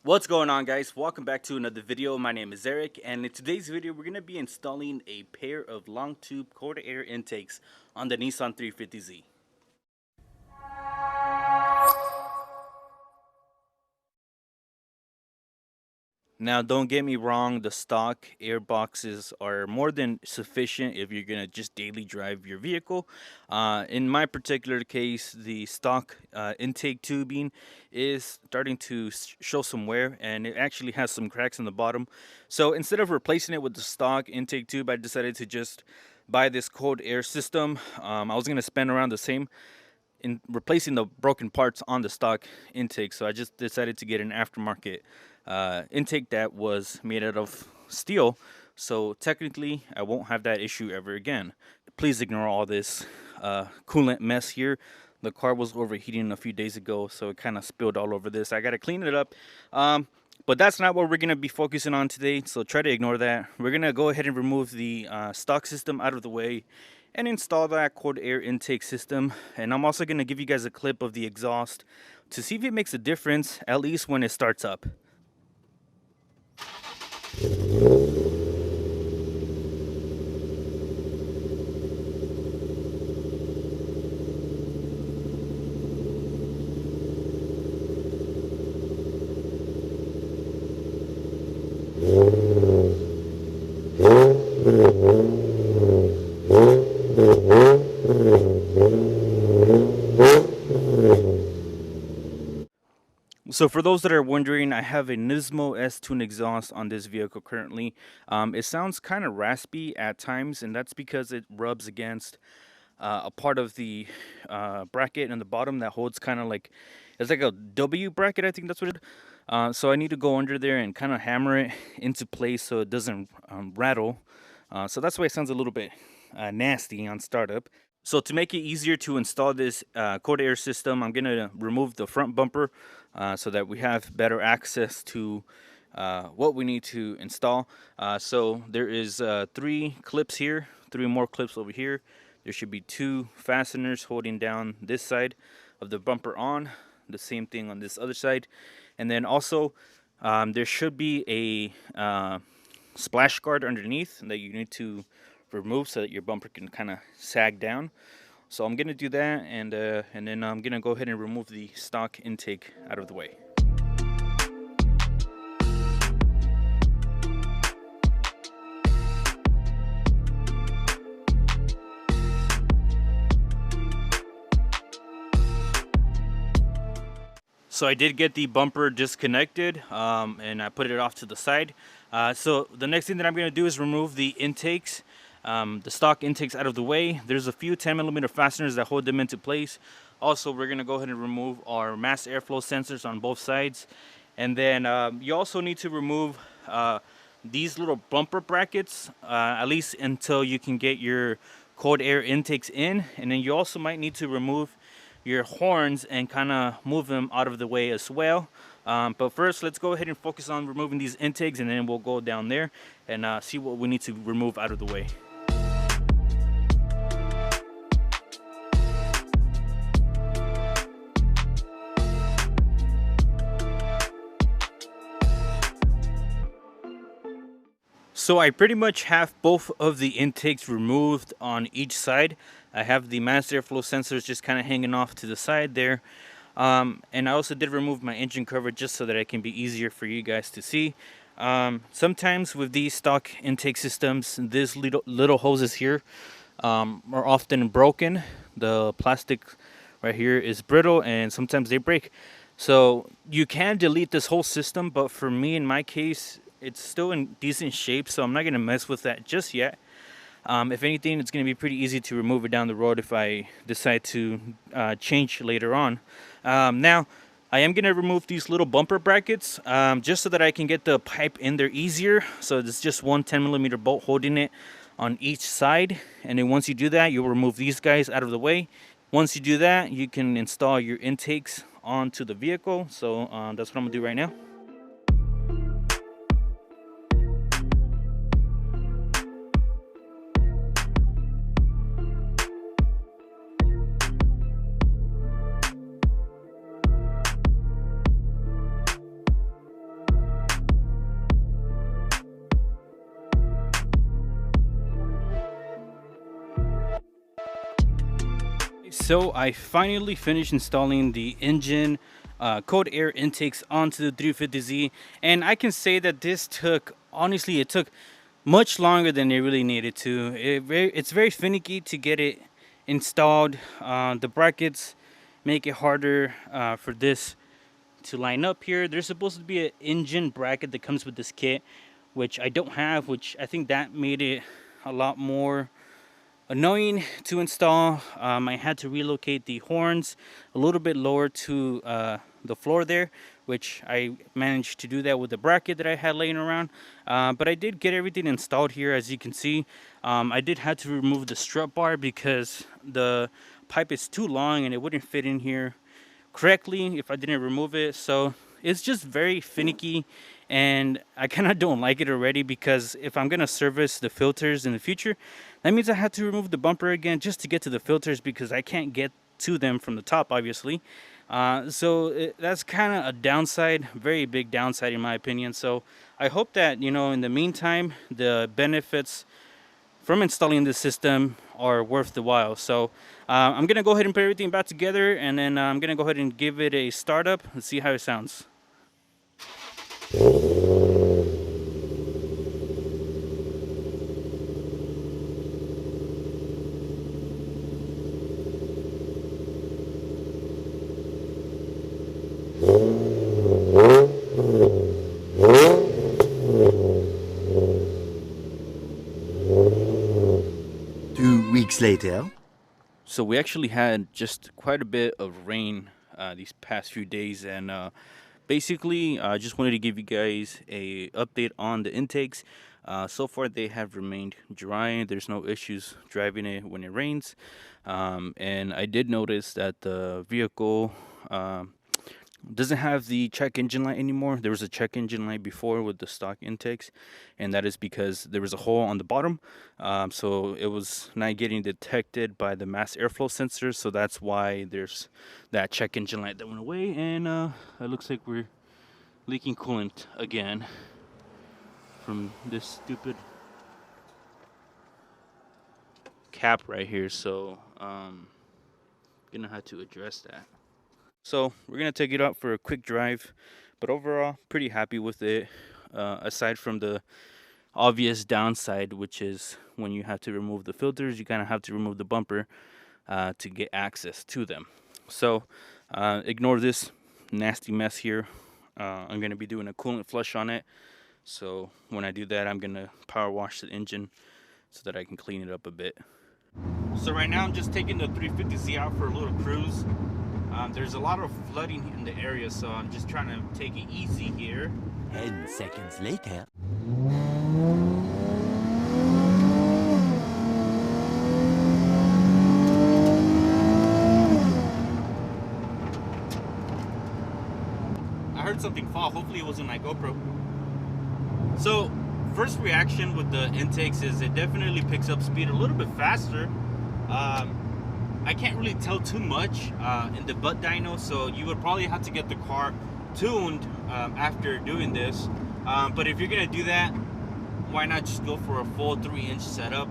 What's going on, guys? Welcome back to another video. My name is Eric, and in today's video we're going to be installing a pair of long tube cold air intakes on the Nissan 350Z. Now, don't get me wrong, the stock air boxes are more than sufficient if you're going to just daily drive your vehicle. In my particular case, the stock intake tubing is starting to show some wear, and it actually has some cracks in the bottom. So instead of replacing it with the stock intake tube, I decided to just buy this cold air system. I was going to spend around the same in replacing the broken parts on the stock intake, so I just decided to get an aftermarket intake that was made out of steel, so technically I won't have that issue ever again. Please ignore all this coolant mess here. The car was overheating a few days ago, so it kind of spilled all over this. I gotta clean it up, but that's not what we're gonna be focusing on today, so try to ignore that. We're gonna go ahead and remove the stock system out of the way and install that cold air intake system. And I'm also gonna give you guys a clip of the exhaust to see if it makes a difference, at least when it starts up. So for those that are wondering, I have a Nismo S-Tune exhaust on this vehicle currently. It sounds kind of raspy at times, and that's because it rubs against a part of the bracket in the bottom that holds kind of like, it's like a W bracket, I think that's what it is. So I need to go under there and kind of hammer it into place so it doesn't rattle. So that's why it sounds a little bit nasty on startup. So to make it easier to install this cold air system, I'm going to remove the front bumper so that we have better access to what we need to install. So there is 3 clips here, 3 more clips over here. There should be 2 fasteners holding down this side of the bumper on, the same thing on this other side. And then also there should be a splash guard underneath that you need to remove so that your bumper can kind of sag down. So I'm gonna do that, and then I'm gonna go ahead and remove the stock intake out of the way. So I did get the bumper disconnected, and I put it off to the side. So the next thing that I'm going to do is remove the intakes, the stock intakes out of the way. There's a few 10mm fasteners that hold them into place. Also, we're going to go ahead and remove our mass airflow sensors on both sides. And then you also need to remove these little bumper brackets, at least until you can get your cold air intakes in. And then you also might need to remove your horns and kind of move them out of the way as well. But first, let's go ahead and focus on removing these intakes, and then we'll go down there and see what we need to remove out of the way. So I pretty much have both of the intakes removed on each side. I have the mass airflow sensors just kind of hanging off to the side there. And I also did remove my engine cover just so that it can be easier for you guys to see. Sometimes with these stock intake systems, these little hoses here are often broken. The plastic right here is brittle, and sometimes they break. So you can delete this whole system, but for me, in my case, it's still in decent shape, so I'm not going to mess with that just yet. If anything, it's going to be pretty easy to remove it down the road if I decide to change later on. Now, I am going to remove these little bumper brackets just so that I can get the pipe in there easier. So there's just one 10mm bolt holding it on each side. And then once you do that, you'll remove these guys out of the way. Once you do that, you can install your intakes onto the vehicle. So that's what I'm going to do right now. So I finally finished installing the Injen cold air intakes onto the 350Z, and I can say that this took, honestly, it took much longer than it really needed to. It's very finicky to get it installed. The brackets make it harder for this to line up here. There's supposed to be an engine bracket that comes with this kit, which I don't have, which I think that made it a lot more annoying to install. I had to relocate the horns a little bit lower to the floor there, which I managed to do that with the bracket that I had laying around. But I did get everything installed here, as you can see. I did have to remove the strut bar because the pipe is too long and it wouldn't fit in here correctly if I didn't remove it. So it's just very finicky, and I kind of don't like it already, because if I'm gonna service the filters in the future, that means I have to remove the bumper again just to get to the filters, because I can't get to them from the top, obviously. So that's kind of a downside, very big downside in my opinion. So I hope that, you know, in the meantime, the benefits from installing this system are worth the while. So I'm gonna go ahead and put everything back together, and then I'm gonna go ahead and give it a startup and see how it sounds. 2 weeks later. So we actually had just quite a bit of rain these past few days, and basically I just wanted to give you guys a update on the intakes. So far they have remained dry. There's no issues driving it when it rains, and I did notice that the vehicle doesn't have the check engine light anymore. There was a check engine light before with the stock intakes, and that is because there was a hole on the bottom, so it was not getting detected by the mass airflow sensor. So that's why there's that check engine light that went away, and it looks like we're leaking coolant again from this stupid cap right here. So gonna have to address that. So we're gonna take it out for a quick drive, but overall pretty happy with it, aside from the obvious downside, which is when you have to remove the filters, you kind of have to remove the bumper to get access to them. So ignore this nasty mess here. I'm gonna be doing a coolant flush on it, so when I do that, I'm gonna power wash the engine so that I can clean it up a bit. So right now I'm just taking the 350Z out for a little cruise. There's a lot of flooding in the area, so I'm just trying to take it easy here. 10 seconds later. I heard something fall. Hopefully it wasn't my GoPro. So first reaction with the intakes is it definitely picks up speed a little bit faster. I can't really tell too much in the butt dyno, so you would probably have to get the car tuned after doing this. But if you're gonna do that, why not just go for a full 3-inch setup?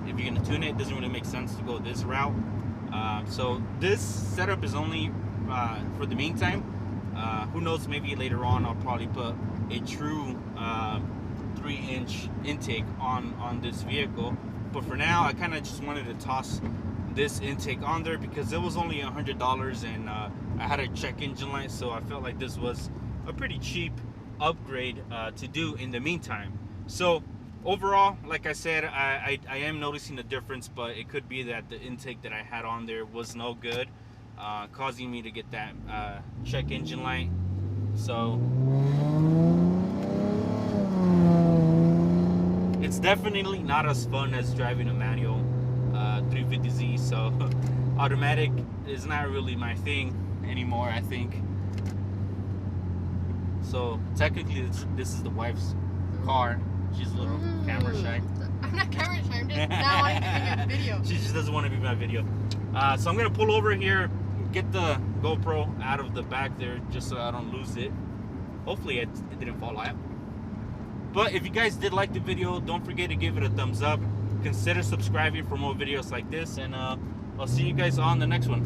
If you're gonna tune it, it doesn't really make sense to go this route. So this setup is only for the meantime. Who knows, maybe later on I'll probably put a true 3-inch intake on this vehicle. But for now, I kind of just wanted to toss this intake on there because it was only $100, and I had a check engine light, so I felt like this was a pretty cheap upgrade to do in the meantime. So overall, like I said, I am noticing a difference, but it could be that the intake that I had on there was no good, causing me to get that check engine light. So it's definitely not as fun as driving a manual 350Z, so automatic is not really my thing anymore, I think. So technically this is the wife's car. She's a little camera shy. I'm not camera shy, I'm just not wanting to be in video. She just doesn't want to be in my video. So I'm gonna pull over here, get the GoPro out of the back there just so I don't lose it. Hopefully it didn't fall out. But if you guys did like the video, don't forget to give it a thumbs up. Consider subscribing for more videos like this, and I'll I'll see you guys on the next one.